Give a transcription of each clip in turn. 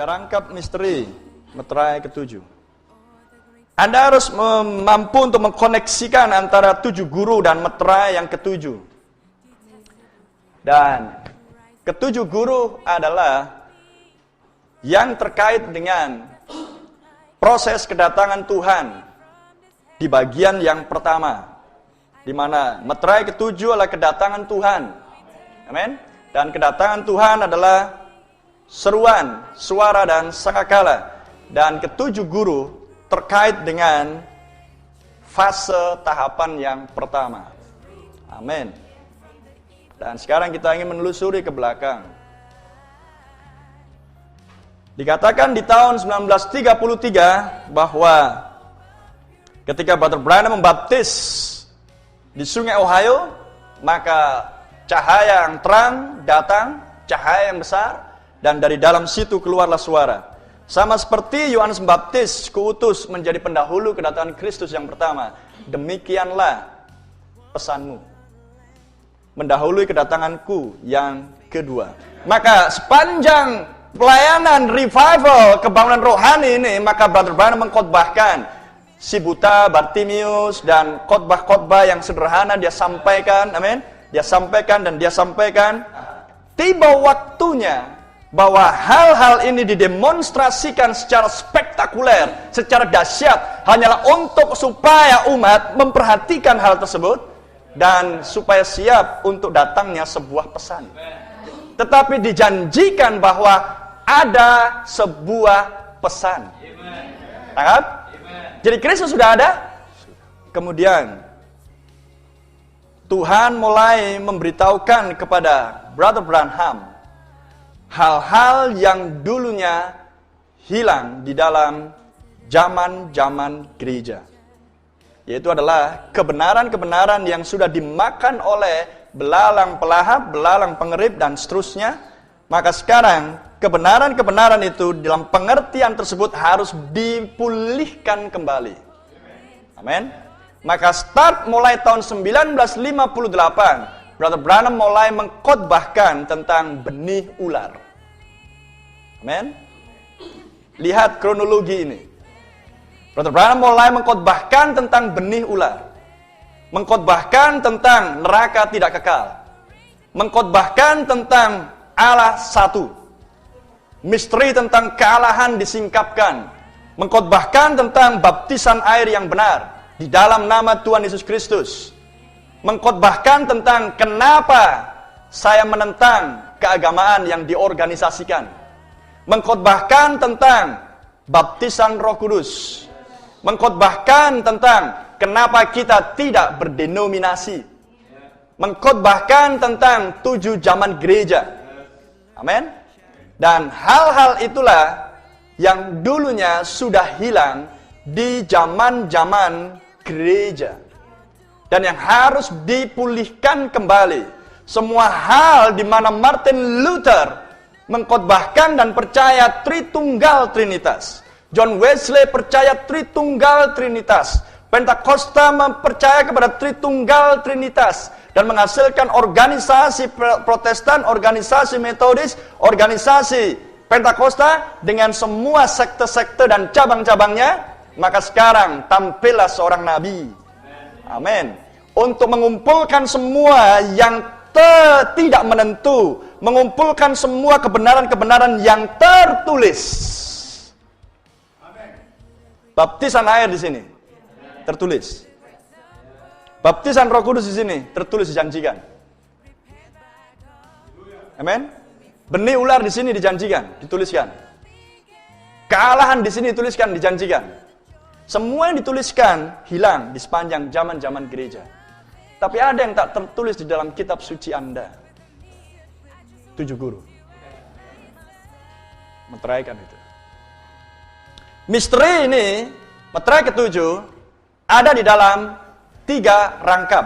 Tiga rangkap misteri meterai ketujuh. Anda harus mampu untuk mengkoneksikan antara 7 guru dan meterai yang ketujuh. Dan ketujuh guru adalah yang terkait dengan proses kedatangan Tuhan di bagian yang pertama, di mana meterai ketujuh adalah kedatangan Tuhan. Amin. Dan kedatangan Tuhan adalah seruan, suara, dan sangkakala. Dan ketujuh guru terkait dengan fase tahapan yang pertama. Amin. Dan sekarang kita ingin menelusuri ke belakang. Dikatakan di tahun 1933 bahwa ketika Brother Branham membaptis di Sungai Ohio, maka cahaya yang terang datang, cahaya yang besar, dan dari dalam situ keluarlah suara. Sama seperti Yohanes Pembaptis kuutus menjadi pendahulu kedatangan Kristus yang pertama. Demikianlah pesanmu, mendahului kedatanganku yang kedua. Maka sepanjang pelayanan revival kebangunan rohani ini, maka Brother Branham mengkhotbahkan si buta Bartimius dan khotbah-khotbah yang sederhana dia sampaikan. Amin. Dia sampaikan dan dia sampaikan. Tiba waktunya bahwa hal-hal ini didemonstrasikan secara spektakuler, secara dahsyat, hanyalah untuk supaya umat memperhatikan hal tersebut dan supaya siap untuk datangnya sebuah pesan. Tetapi dijanjikan bahwa ada sebuah pesan. Tangkap? Jadi Kristus sudah ada. Kemudian Tuhan mulai memberitahukan kepada Brother Branham hal-hal yang dulunya hilang di dalam zaman-zaman gereja. Yaitu adalah kebenaran-kebenaran yang sudah dimakan oleh belalang pelahap, belalang pengerip, dan seterusnya. Maka sekarang kebenaran-kebenaran itu dalam pengertian tersebut harus dipulihkan kembali. Amin. Maka start mulai tahun 1958, Brother Branham mulai mengkhotbahkan tentang benih ular. Amin. Lihat kronologi ini. Brother Branham mulai mengkhotbahkan tentang benih ular. Mengkhotbahkan tentang neraka tidak kekal. Mengkhotbahkan tentang Allah satu. Misteri tentang kealahan disingkapkan. Mengkhotbahkan tentang baptisan air yang benar di dalam nama Tuhan Yesus Kristus. Mengkhotbahkan tentang kenapa saya menentang keagamaan yang diorganisasikan. Mengkhotbahkan tentang baptisan Roh Kudus. Mengkhotbahkan tentang kenapa kita tidak berdenominasi. Mengkhotbahkan tentang 7 zaman gereja. Amin. Dan hal-hal itulah yang dulunya sudah hilang di zaman-zaman gereja. Dan yang harus dipulihkan kembali. Semua hal di mana Martin Luther mengkhotbahkan dan percaya Tritunggal Trinitas. John Wesley percaya Tritunggal Trinitas. Pentakosta mempercaya kepada Tritunggal Trinitas. Dan menghasilkan organisasi Protestan, organisasi Metodis, organisasi Pentakosta dengan semua sekte-sekte dan cabang-cabangnya. Maka sekarang tampillah seorang nabi. Amin. Untuk mengumpulkan semua yang tidak menentu, mengumpulkan semua kebenaran-kebenaran yang tertulis. Amin. Baptisan air di sini tertulis. Baptisan Roh Kudus di sini tertulis, dijanjikan. Amin. Benih ular di sini dijanjikan, dituliskan. Kealahan di sini dituliskan, dijanjikan. Semua yang dituliskan hilang di sepanjang zaman-zaman gereja. Tapi ada yang tak tertulis di dalam kitab suci Anda. 7 guru meteraikan itu. Misteri ini, meterai ketujuh, ada di dalam 3 rangkap.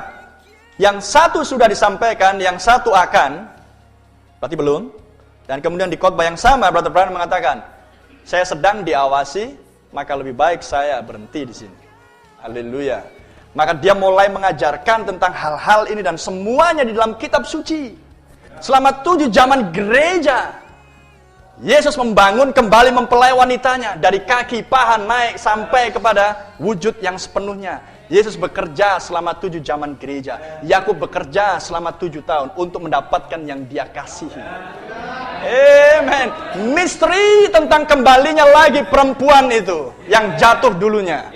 Yang satu sudah disampaikan, yang satu akan, berarti belum. Dan kemudian di khotbah yang sama, Brother Branham mengatakan, saya sedang diawasi, maka lebih baik saya berhenti di sini. Haleluya. Maka dia mulai mengajarkan tentang hal-hal ini dan semuanya di dalam kitab suci. Selama 7 zaman gereja. Yesus membangun kembali mempelai wanitanya dari kaki, paha, naik sampai kepada wujud yang sepenuhnya. Yesus bekerja selama 7 zaman gereja. Yakub bekerja selama 7 tahun untuk mendapatkan yang dia kasihi. Amen. Misteri tentang kembalinya lagi perempuan itu yang jatuh dulunya.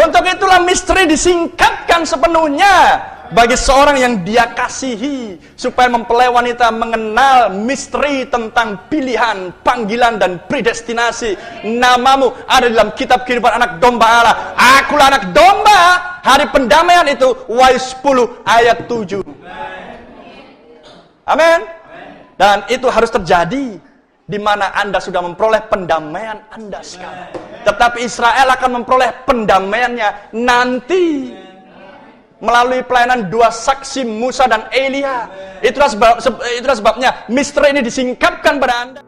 Untuk itulah misteri disingkapkan sepenuhnya bagi seorang yang dia kasihi, supaya mempelai wanita mengenal misteri tentang pilihan, panggilan, dan predestinasi. Namamu ada dalam kitab kehidupan anak domba Allah. Akulah anak domba. Hari pendamaian itu, Wahyu 10 ayat 7. Amin. Dan itu harus terjadi di mana Anda sudah memperoleh pendamaian Anda sekarang. Tetapi Israel akan memperoleh pendamaiannya nanti melalui pelayanan 2 saksi Musa dan Elia. Itulah sebabnya misteri ini disingkapkan pada Anda.